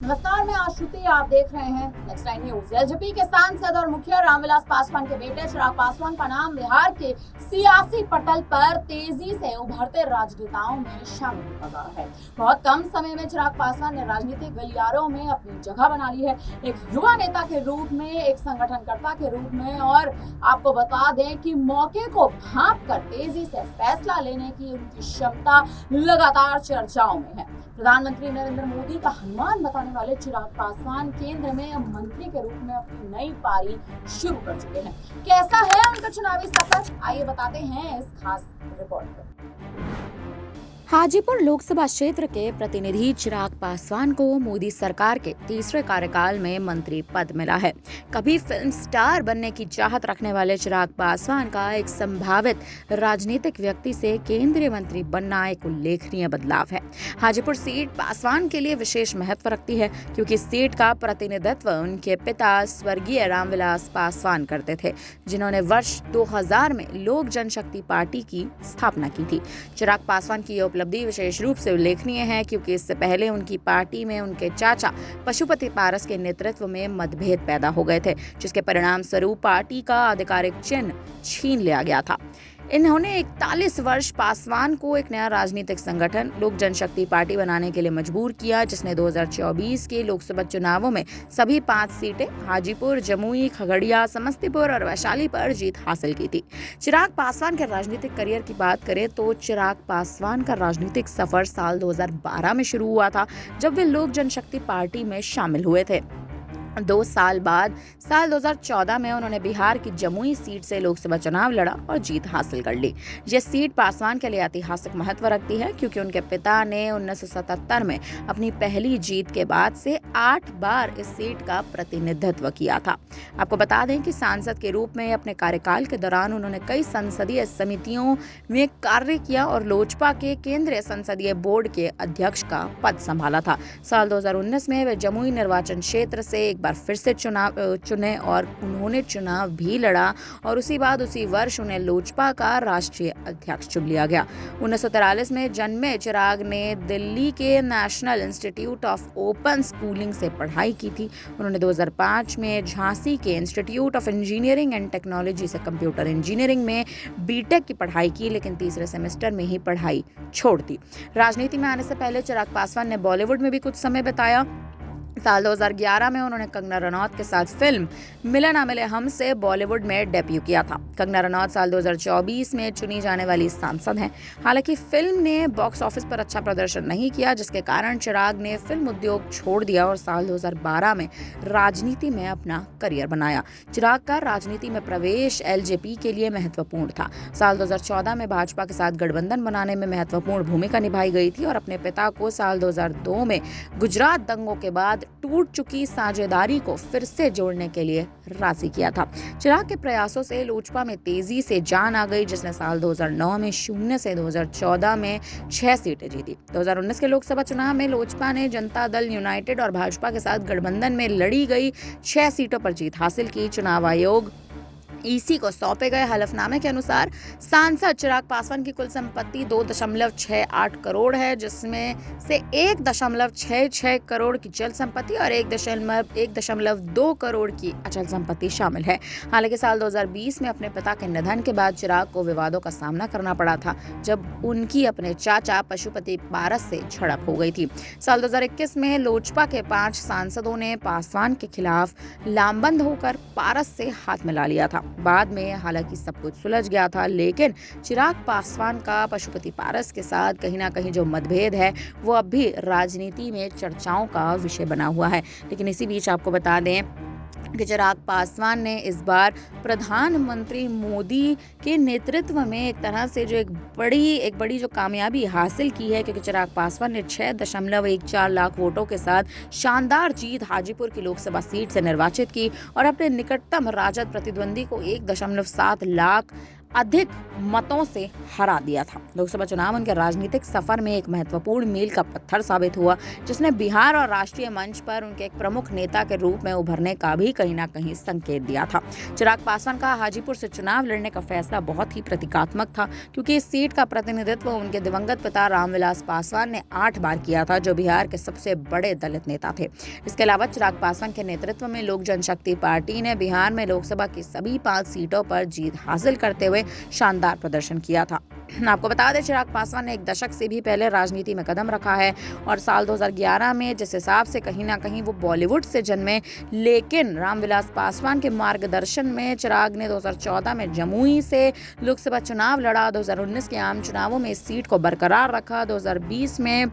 नमस्कार, मैं आश्रुति। आप देख रहे हैं नेक्स्ट टाइम न्यूज। एलजेपी के सांसद और मुखिया रामविलास पासवान के बेटे चिराग पासवान का नाम बिहार के सियासी पटल पर तेजी से उभरते राजनेताओं में शामिल होता जा रहा है। बहुत कम समय में चिराग पासवान ने राजनीतिक गलियारों में अपनी जगह बना ली है, एक युवा नेता के रूप में, एक संगठनकर्ता के रूप में। और आपको बता दें कि मौके को भांप कर तेजी से फैसला लेने की उनकी क्षमता लगातार चर्चाओं में है। प्रधानमंत्री नरेंद्र मोदी का हनुमान बताने वाले चिराग पासवान केंद्र में मंत्री के रूप में अपनी नई पारी शुरू कर चुके हैं। कैसा है उनका चुनावी सफर, आइए बताते हैं इस खास रिपोर्ट में। हाजीपुर लोकसभा क्षेत्र के प्रतिनिधि चिराग पासवान को मोदी सरकार के तीसरे कार्यकाल में मंत्री पद मिला है। कभी फिल्म स्टार बनने की चाहत रखने वाले चिराग पासवान का एक संभावित राजनीतिक व्यक्ति से केंद्रीय मंत्री बनना एक उल्लेखनीय बदलाव है। हाजीपुर सीट पासवान के लिए विशेष महत्व रखती है क्योंकि इस सीट का प्रतिनिधित्व उनके पिता स्वर्गीय रामविलास पासवान करते थे, जिन्होंने वर्ष 2000 में लोक जनशक्ति पार्टी की स्थापना की थी। चिराग पासवान की उपलब्धि विशेष रूप से उल्लेखनीय है क्योंकि इससे पहले उनकी पार्टी में उनके चाचा पशुपति पारस के नेतृत्व में मतभेद पैदा हो गए थे, जिसके परिणाम स्वरूप पार्टी का आधिकारिक चिन्ह छीन लिया गया था। इन्होंने 41 वर्ष पासवान को एक नया राजनीतिक संगठन लोक जनशक्ति पार्टी बनाने के लिए मजबूर किया, जिसने 2024 के लोकसभा चुनावों में सभी 5 सीटें हाजीपुर, जमुई, खगड़िया, समस्तीपुर और वैशाली पर जीत हासिल की थी। चिराग पासवान के राजनीतिक करियर की बात करें तो चिराग पासवान का राजनीतिक सफर साल 2012 में शुरू हुआ था, जब वे लोक जनशक्ति पार्टी में शामिल हुए थे। 2 साल बाद साल 2014 में उन्होंने बिहार की जमुई सीट से लोकसभा चुनाव लड़ा और जीत हासिल कर ली। यह सीट पासवान के लिए ऐतिहासिक महत्व रखती है क्योंकि उनके पिता ने 1977 में अपनी पहली जीत के बाद से 8 बार इस सीट का प्रतिनिधित्व किया था। आपको बता दें कि सांसद के रूप में अपने कार्यकाल के दौरान उन्होंने कई संसदीय समितियों में कार्य किया और लोजपा के केंद्रीय संसदीय बोर्ड के अध्यक्ष का पद संभाला था। साल 2019 में वे जमुई निर्वाचन क्षेत्र से एक बार फिर से चुनाव चुने और उन्होंने चुनाव भी लड़ा और उसी वर्ष उन्हें लोजपा का राष्ट्रीय अध्यक्ष चुन लिया गया। 1943 में जन्मे चिराग ने दिल्ली के national institute of open schooling से पढ़ाई की थी। उन्होंने 2005 में झांसी के institute of engineering and technology से कंप्यूटर इंजीनियरिंग में बीटेक की पढ़ाई की, लेकिन तीसरे सेमेस्टर में ही पढ़ाई छोड़ दी। राजनीति में आने से पहले चिराग पासवान ने बॉलीवुड में भी कुछ समय बिताया। साल 2011 में उन्होंने कंगना रनौत के साथ फिल्म मिले ना मिले हम से बॉलीवुड में डेब्यू किया था। कंगना रनौत साल 2024 में चुनी जाने वाली सांसद हैं। हालांकि फिल्म ने बॉक्स ऑफिस पर अच्छा प्रदर्शन नहीं किया, जिसके कारण चिराग ने फिल्म उद्योग छोड़ दिया और साल 2012 में राजनीति में अपना करियर बनाया। चिराग का राजनीति में प्रवेश एलजेपी के लिए महत्वपूर्ण था। साल 2014 में भाजपा के साथ गठबंधन बनाने में महत्वपूर्ण भूमिका निभाई गई थी और अपने पिता को साल 2002 में गुजरात दंगों के बाद टूट चुकी साझेदारी को फिर से जोड़ने के लिए राजी किया था। चिराग के प्रयासों से लोजपा में तेजी से जान आ गई, जिसने साल 2009 में 0 से 2014 में 6 सीटें जीती। 2019 के लोकसभा चुनाव में लोजपा ने जनता दल यूनाइटेड और भाजपा के साथ गठबंधन में लड़ी गई 6 सीटों पर जीत हासिल की। चुनाव आयोग ईसी को सौंपे गए हलफनामे के अनुसार सांसद चिराग पासवान की कुल संपत्ति 2.68 करोड़ है, जिसमें से 1.66 करोड़ की चल संपत्ति और 1.2 करोड़ की अचल संपत्ति शामिल है। हालांकि साल 2020 में अपने पिता के निधन के बाद चिराग को विवादों का सामना करना पड़ा था, जब उनकी अपने चाचा पशुपति पारस से झड़प हो गई थी। साल 2021 में लोजपा के 5 सांसदों ने पासवान के खिलाफ लामबंद होकर पारस से हाथ मिला लिया था। बाद में हालांकि सब कुछ सुलझ गया था, लेकिन चिराग पासवान का पशुपति पारस के साथ कहीं ना कहीं जो मतभेद है वो अब भी राजनीति में चर्चाओं का विषय बना हुआ है। लेकिन इसी बीच आपको बता दें कि चिराग पासवान ने इस बार प्रधानमंत्री मोदी के नेतृत्व में एक तरह से जो एक बड़ी जो कामयाबी हासिल की है, क्योंकि चिराग पासवान ने 6.14 लाख वोटों के साथ शानदार जीत हाजीपुर की लोकसभा सीट से निर्वाचित की और अपने निकटतम राजद प्रतिद्वंदी को 1.7 लाख अधिक मतों से हरा दिया था। लोकसभा चुनाव उनके राजनीतिक सफर में एक महत्वपूर्ण मील का पत्थर साबित हुआ, जिसने बिहार और राष्ट्रीय मंच पर उनके एक प्रमुख नेता के रूप में उभरने का भी कहीं ना कहीं संकेत दिया था। चिराग पासवान का हाजीपुर से चुनाव लड़ने का फैसला बहुत ही प्रतीकात्मक था, क्योंकि इस सीट का प्रतिनिधित्व उनके दिवंगत पिता रामविलास पासवान ने 8 बार किया था, जो बिहार के सबसे बड़े दलित नेता थे। इसके अलावा चिराग पासवान के नेतृत्व में लोक जनशक्ति पार्टी ने बिहार में लोकसभा की सभी 5 सीटों पर जीत हासिल करते हुए शानदार प्रदर्शन किया था। आपको बता दें, चिराग पासवान ने एक दशक से भी पहले राजनीति में कदम रखा है और साल 2011 में जिस हिसाब से कहीं ना कहीं वो बॉलीवुड से जन्मे, लेकिन रामविलास पासवान के मार्गदर्शन में चिराग ने 2014 में जमुई से लोकसभा चुनाव लड़ा, 2019 के आम चुनावों में इस सीट को बरकरार रखा। 2020 में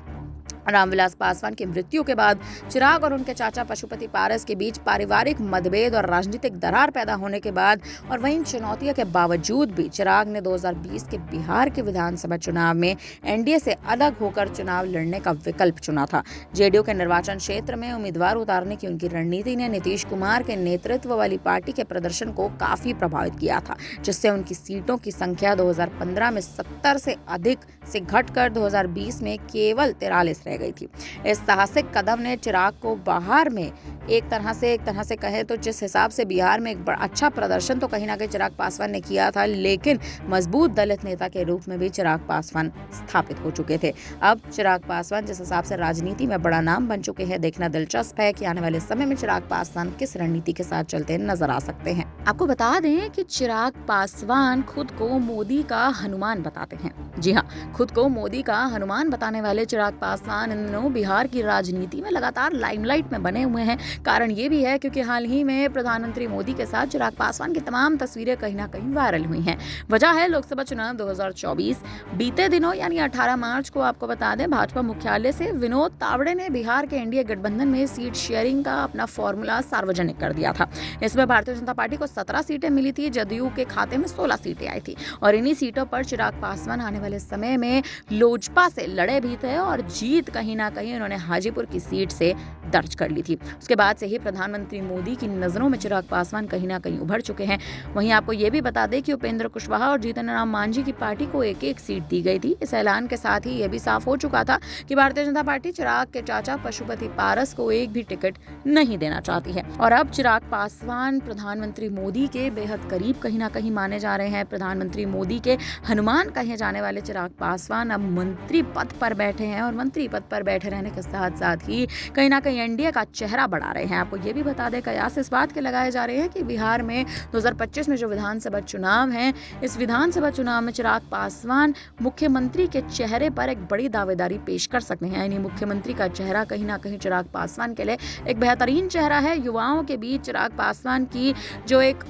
रामविलास पासवान की मृत्यु के बाद चिराग और उनके चाचा पशुपति पारस के बीच पारिवारिक मतभेद और राजनीतिक दरार पैदा होने के बाद और वहीं चुनौतियों के बावजूद भी चिराग ने 2020 के बिहार के विधानसभा चुनाव में एनडीए से अलग होकर चुनाव लड़ने का विकल्प चुना था। जेडीयू के निर्वाचन क्षेत्र में उम्मीदवार उतारने की उनकी रणनीति ने नीतीश कुमार के नेतृत्व वाली पार्टी के प्रदर्शन को काफी प्रभावित किया था, जिससे उनकी सीटों की संख्या 2015 में 70 से अधिक से घटकर 2020 में केवल 43 रह गई थी। इस साहसिक कदम ने चिराग को बाहर में एक तरह से कहे तो जिस हिसाब से बिहार में एक अच्छा प्रदर्शन तो कहीं ना कहीं चिराग पासवान ने किया था, लेकिन मजबूत दलित नेता के रूप में भी चिराग पासवान स्थापित हो चुके थे। अब चिराग पासवान जिस हिसाब से राजनीति में बड़ा नाम बन चुके हैं, देखना दिलचस्प है कि आने वाले समय में चिराग पासवान किस रणनीति के साथ चलते नजर आ सकते हैं। आपको बता दें कि चिराग पासवान खुद को मोदी का हनुमान बताते हैं। जी हाँ, खुद को मोदी का हनुमान बताने वाले चिराग पासवान इन दिनों बिहार की राजनीति में लगातार लाइमलाइट में बने हुए हैं। कारण ये भी है क्योंकि हाल ही में प्रधानमंत्री मोदी के साथ चिराग पासवान की तमाम तस्वीरें कहीं ना कहीं वायरल हुई हैं। वजह है लोकसभा चुनाव 2024। बीते दिनों यानी 18 मार्च को आपको बता दें, भाजपा मुख्यालय से विनोद तावड़े ने बिहार के एनडीए गठबंधन में सीट शेयरिंग का अपना फॉर्मूला सार्वजनिक कर दिया था। इसमें भारतीय जनता पार्टी को 17 सीटें मिली थी, जदयू के खाते में 16 सीटें आई थी और इन्हीं सीटों पर चिराग पासवान आने वाले समय में लोजपा से लड़े भी थे और जीत कहीं ना कहीं उन्होंने हाजीपुर की सीट से दर्ज कर ली थी। उसके बाद से ही प्रधानमंत्री मोदी की नजरों में चिराग पासवान कहीं ना कहीं उभर चुके हैं। वहीं आपको ये भी बता दें कि उपेंद्र कुशवाहा और जीतन राम मांझी की पार्टी को एक सीट दी गई थी। इस ऐलान के साथ ही यह भी साफ हो चुका था कि भारतीय जनता पार्टी चिराग के चाचा पशुपति पारस को एक भी टिकट नहीं देना चाहती है और अब चिराग पासवान प्रधानमंत्री मोदी के बेहद करीब कहीं ना कहीं माने जा रहे हैं। प्रधानमंत्री मोदी के हनुमान कहे जाने वाले चिराग पासवान अब मंत्री पद पर बैठे हैं और मंत्री पद पर बैठे रहने के साथ साथ ही कहीं ना कहीं एनडीए का चेहरा बढ़ा रहे हैं। आपको ये भी बता दें, कयास इस बात के लगाए जा रहे हैं कि बिहार में 2025 में जो विधानसभा चुनाव है, इस विधानसभा चुनाव में चिराग पासवान मुख्यमंत्री के चेहरे पर एक बड़ी दावेदारी पेश कर सकते हैं। यानी मुख्यमंत्री का चेहरा कहीं ना कहीं चिराग पासवान के लिए एक बेहतरीन चेहरा है। युवाओं के बीच चिराग पासवान की जो एक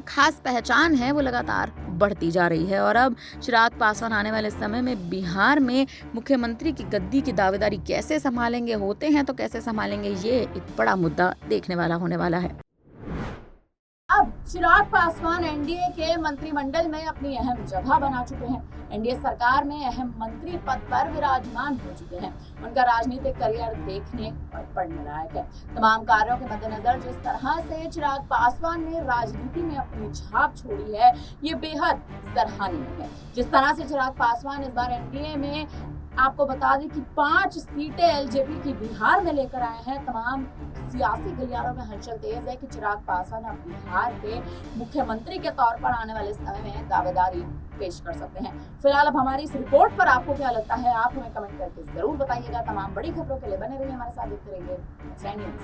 खास पहचान है वो लगातार बढ़ती जा रही है और अब चिराग पासवान आने वाले समय में बिहार में मुख्यमंत्री की गद्दी की दावेदारी कैसे संभालेंगे, होते हैं तो कैसे संभालेंगे, ये एक बड़ा मुद्दा देखने वाला होने वाला है। अब चिराग पासवान एनडीए के मंत्रिमंडल में अपनी अहम जगह बना चुके हैं। एनडीए सरकार में अहम मंत्री पद पर विराजमान हो चुके हैं। उनका राजनीतिक करियर देखने और पढ़ने लायक है। तमाम कार्यों के मद्देनजर जिस तरह से चिराग पासवान ने राजनीति में अपनी छाप छोड़ी है, ये बेहद सराहनीय है। जिस तरह से चिराग पासवान इस बार एनडीए में आपको बता दें कि 5 सीटें एलजेपी की बिहार में लेकर आए हैं। तमाम सियासी गलियारों में हलचल तेज है कि चिराग पासवान अब बिहार के मुख्यमंत्री के तौर पर आने वाले समय में दावेदारी पेश कर सकते हैं। फिलहाल अब हमारी इस रिपोर्ट पर आपको क्या लगता है, आप हमें कमेंट करके जरूर बताइएगा। तमाम बड़ी खबरों के लिए बने रहिए हमारे साथ, देखते रहिए नेक्स्ट टाइम न्यूज़।